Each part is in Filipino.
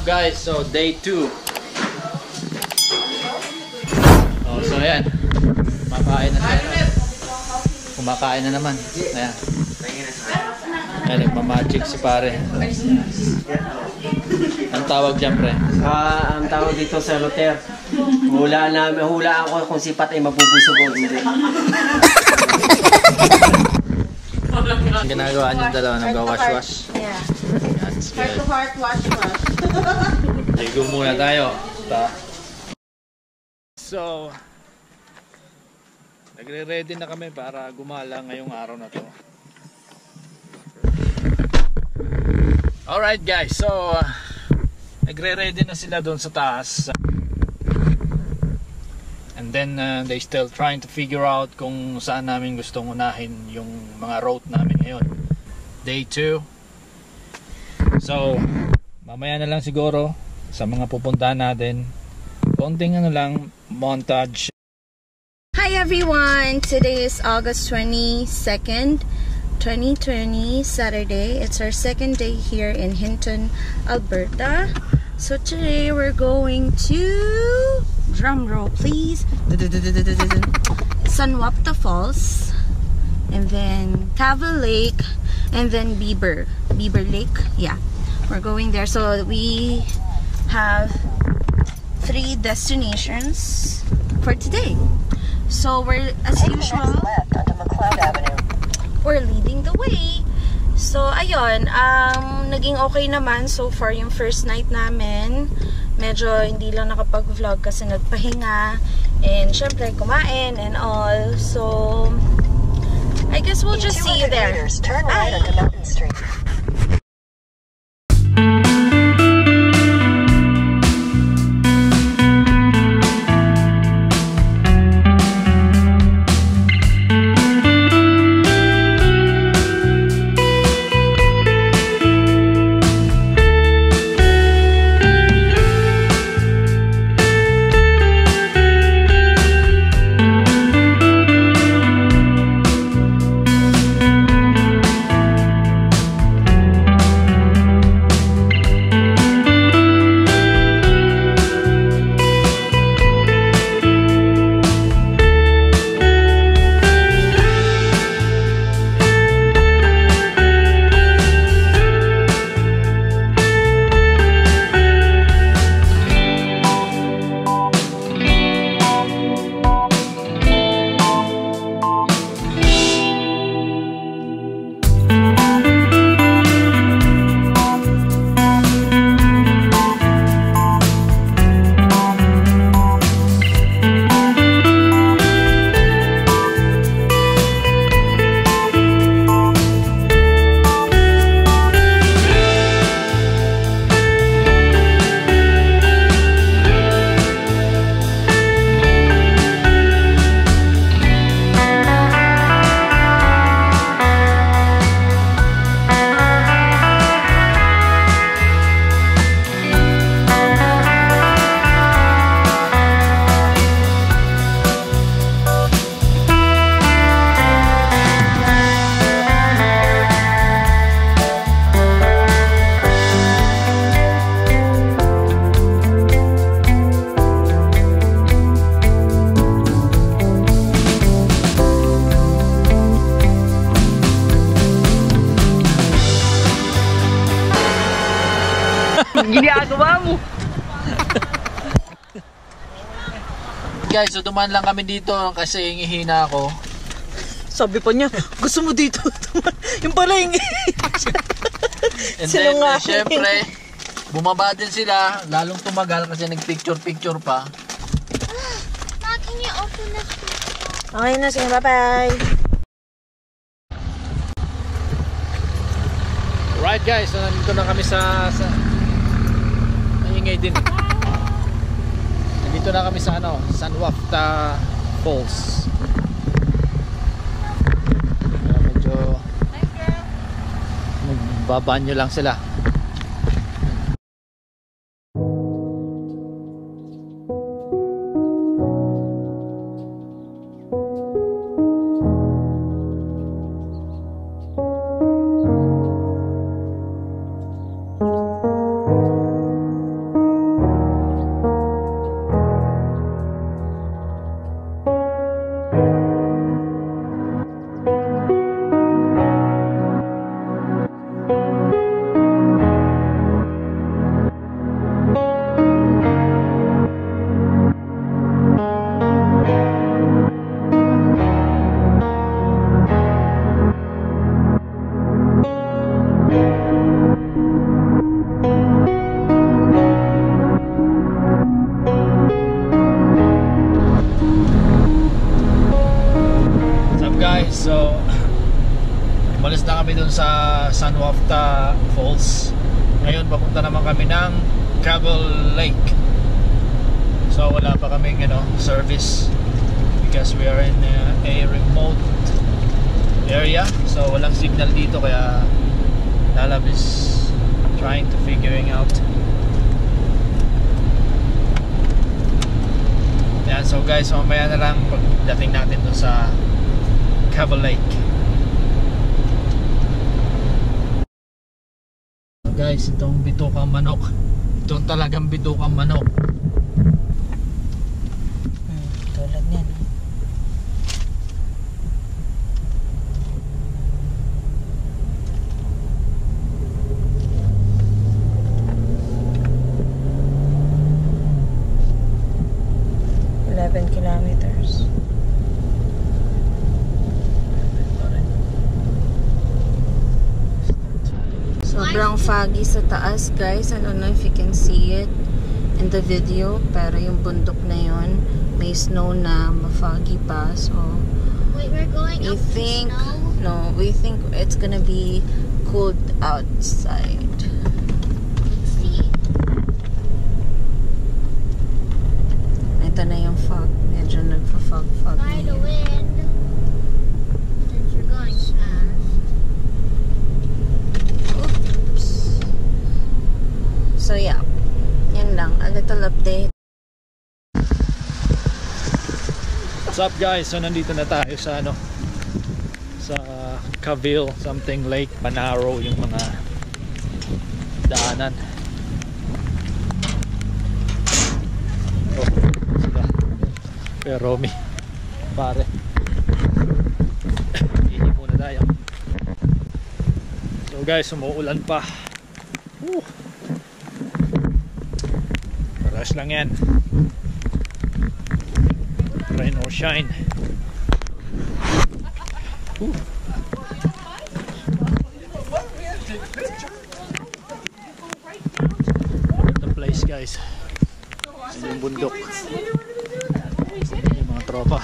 Guys, so day 2. Oh, so ayan. Kumakain na siya. Kumakain na naman. Ayan. Ayan, nagmamagic si pare. Ang tawag dyan, pre? Ang tawag dito sa Loter. Hulaan ko kung si Pat ay mabubusog o hindi. Ang ginagawa niyo dalawa, nag-wash-wash. Yeah. That's Heart to good. heart, wash. Ligo muna tayo. So, nagre-ready na kami para gumala ngayong araw na to. Alright guys, so nagre-ready na sila doon sa taas. And then they still trying to figure out kung saan namin gustong unahin yung mga route namin ngayon. Day 2. So, mamaya na lang siguro sa mga pupuntahan natin. Konting ano lang, montage. Hi everyone! Today is August 22nd, 2020, Saturday. It's our second day here in Hinton, Alberta. So today we're going to, drum roll please, San Wapta Falls, and then Tavel Lake, and then Beaver Lake. Yeah, we're going there. So we have 3 destinations for today. So we're, as usual, we're leading the way. So ayun, naging okay naman so far yung first night namin. Medyo hindi lang nakapag-vlog kasi nagpahinga and syempre kumain and all. So I guess we'll just see you there. Turn right onto Mountain Street. Ginagawa mo! Guys, so dumaan lang kami dito kasi hihina ako. Sabi pa niya, gusto mo dito? Yung pala yung And then, syempre, bumaba din sila, lalong tumagal kasi nagpicture-picture pa. Ma, can you open this? Okay na, sige, bye-bye. Right guys, so nandito na kami sa ingay din. Nandito na kami sa San Wapta Falls. Medyo magbabanyo lang sila. So, umalis na kami dun sa San Juan Falls. Ngayon, papunta naman kami ng Cable Lake. So, wala pa kaming service because we are in a remote area. So, walang signal dito kaya Lalab is trying to figuring out. Yan, so guys, mamaya na lang pagdating natin dun sa Cable Lake. So guys, itong bitukang manok. Itong talagang bitukang manok. Tulad niyan. Kilometers. Sobrang foggy sa taas, guys. I don't know if you can see it in the video, pero yung bundok na yun may snow na, ma-foggy pa. So Wait, we're going we up think to snow? no, we think it's gonna be cold outside. Let's see. Ito na yung fog. Medyo nagpa-fog-fog na By the yun. wind. Since we're going fast. Oops. So yeah, yan lang. A little update. What's up guys? So nandito na tayo sa sa Caville something Lake Panaro, yung mga daanan. Oh, sila. Pero Romy, pare. Hindi muna tayo. So guys, umuulan pa. Paras lang yan. Rain or shine. The place guys. Yung bundok. Yung mga tropa.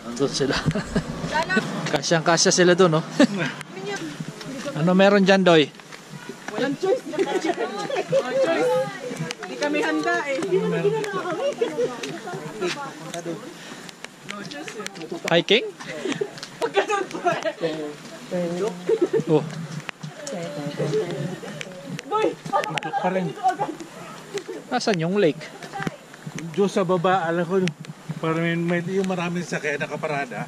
Nandun sila. Kasyang-kasya sila dun, no? Ano meron dyan, Doy? Walang choice. Hindi kami handa eh. Hiking? Oh. Pa rin. Nasaan yung lake? Diyos sa baba, alam ko, para may yung maraming sakay nakaparada.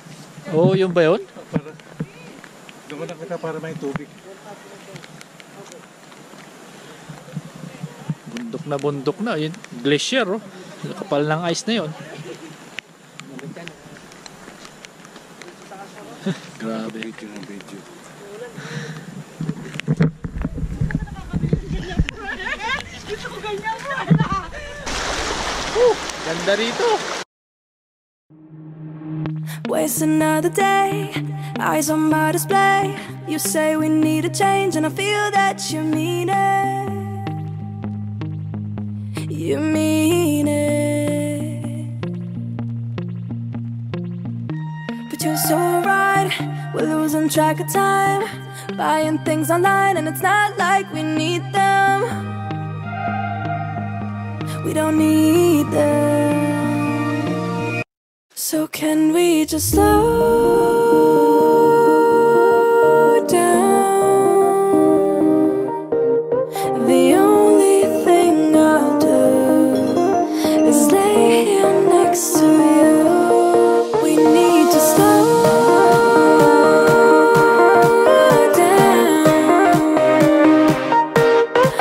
Oh, yung ba yun? Para, doon ko nakita para may tubig. Bundok na. Yun, glacier, oh. Kapal ng ice na yun. Grabe. Ganda rito. Waste another day, eyes on my display. You say we need a change and I feel that you mean it. You mean it. But you're so right, we're losing track of time, buying things online and it's not like we need them. We don't need them. So can we just slow down? The only thing I'll do is lay here next to you. We need to slow down.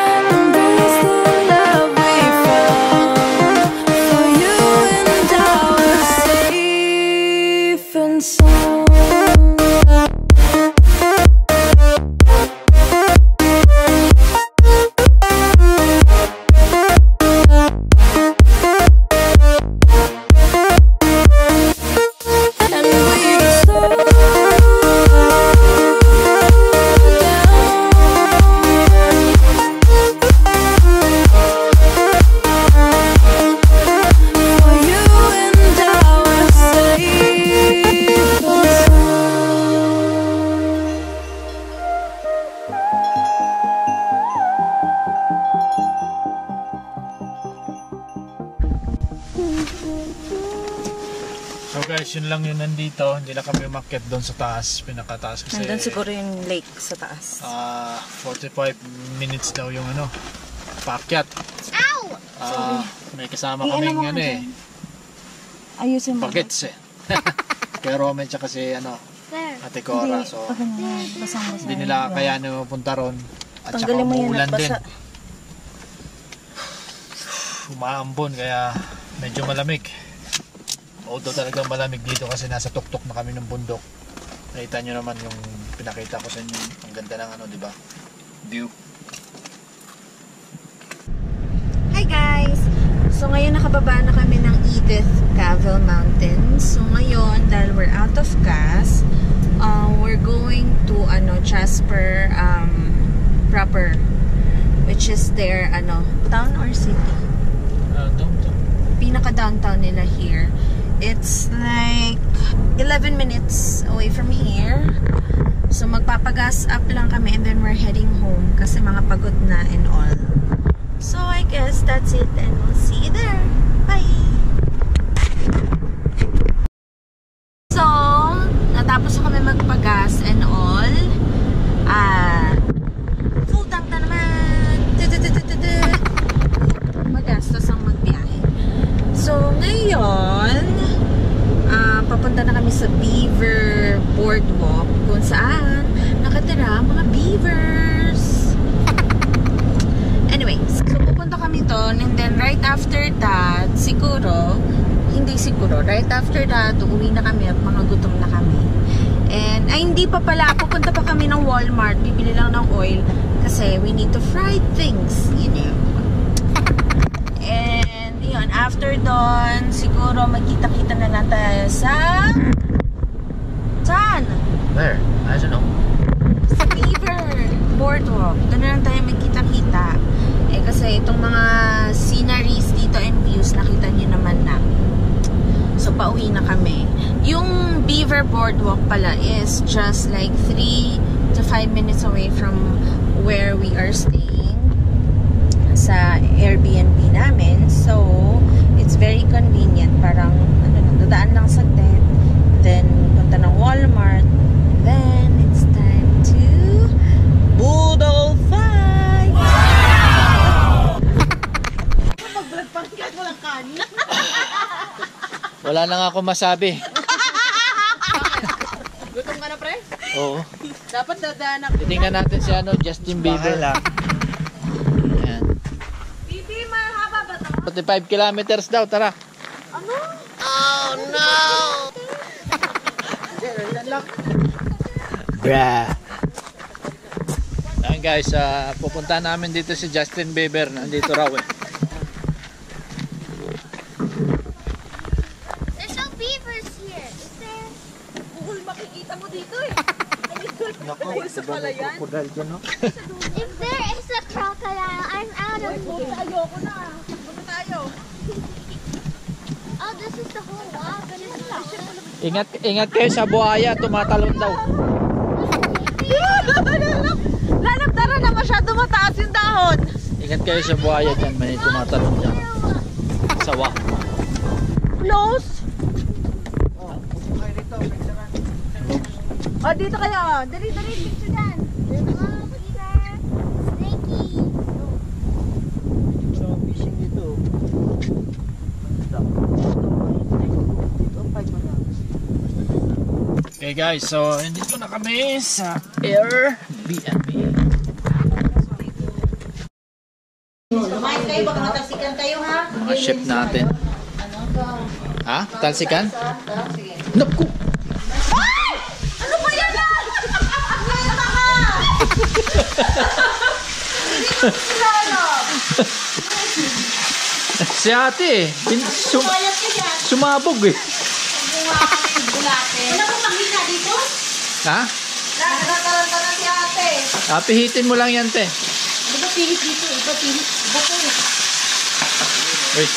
Embrace the love we found. For you and I will save singing songs. So guys, yun lang yun nandito. Hindi na kami umakyat doon sa taas, pinakataas kasi Nandun siguro yung lake sa taas. 45 minutes daw yung ano, paakyat. Ow! May kasama kaming ano eh, Ayusin mo. bagets eh. Pero may tsaka si ano, There. Ate Cora, so Basang-basa. hindi nila kakayanin mapunta ron. At saka Tanggalin mo yan umuulan at din. basa. Umaambon kaya medyo malamig. Although talagang malamig dito kasi nasa tuktok na kami ng bundok. Nakita nyo naman yung pinakita ko sa inyo. Ang ganda ng ano, di ba? View. Hi guys! So ngayon nakababa na kami ng Edith Cavell Mountains. So ngayon, dahil we're out of gas, we're going to Jasper proper, which is their town or city? Downtown. Pinaka-downtown nila here. It's like 11 minutes away from here. So magpapagas up lang kami and then we're heading home kasi mga pagod na and all. So I guess that's it and we'll see you there. Bye! So, natapos na kami magpagas and all. Full tank na naman. Magastos ang magbiyahe. So, ngayon, papunta na kami sa Beaver Boardwalk kung saan nakatira mga beavers. Anyway, so pupunta kami doon and then right after that, right after that, uuwi na kami at mga gutom na kami. And, hindi pa pala, pupunta pa kami ng Walmart, bibili lang ng oil kasi we need to fry things, you know. And, yun, after doon, siguro magkita-kita na lang tayo sa... Saan? Where? I don't know. Sa Beaver Boardwalk. Doon na lang tayo magkita-kita. Eh, kasi itong mga sceneries dito and views, nakita nyo naman na. So, pauwi na kami. Yung Beaver Boardwalk pala is just like 3 to 5 minutes away from where we are staying sa Airbnb namin. So, it's very convenient. Parang, dadaan lang saglit. Then, punta ng Walmart. Then, it's time to Boodle Fight! Mag-vlog pa kahit walang kanin. Wala na nga ako masabi. Gutom ka na, pre? Oo. Dapat dadaan ako. Titingnan natin si Justin Bieber. Ayan. Bibi, mahaba ba ito? 45 kilometers daw, tara. Ano? Oh no! Bruh. Ayan guys, pupunta namin dito si Justin Bieber. Nandito raw eh. There's no beavers here. Is there? Google, makikita mo dito eh. Ay, sa palayan. If there is a crocodile, I'm out of here. Ayoko na. Punta tayo. Oh, this is the whole walk. This is the Ingat kayo sa buhaya, tumatalon daw. Lalabdara na masyado mataas yung dahon. Ingat kayo sa buhaya dyan, may tumatalon dyan. Sawa. Close. Oh, dito kayo. Dali, picture dyan. Hello, beaver. Snakey. Okay guys, so nandito na kami sa Airbnb. Lumayan kayo, baka matasikan kayo ha. Mga chef natin. Ha? Talsikan? Naku! Si ate sumabog eh. Wala kong makita dito? Ha? Nakataranta na si ate. Pihitin mo lang yan, te. Di ba pihit dito? Iba pihit. Bato eh. Wait.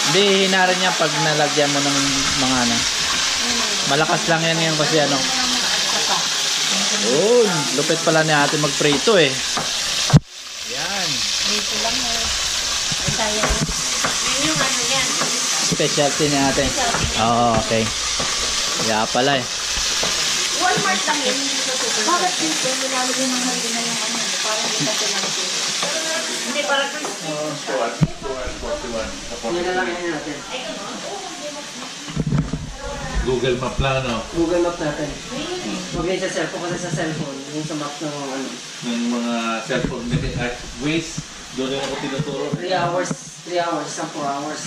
Hindi, hinarin niya pag nalagyan mo ng mga ano. Malakas lang yan ngayon kasi ano. Oh, lupit pala ni ate magprito eh. Yan. Dito lang eh. Ay tayo. Yun yung ano yan. Specialty ni ate. Oo, okay. Kaya pala eh. Walmart lang yun. Bakit dito? Nilalagyan ng hali na yung ano. Parang hindi kasi lang ito. Hindi, parang crispy. Nilalagyan natin. Google Map lang, no? Google Map natin. Huwag yun sa cellphone kasi sa cellphone. Yung sa map ng ano. Ng mga cellphone. Waze. Doon yung ako tinuturo. 3 hours. 3 hours. Isang 4 hours.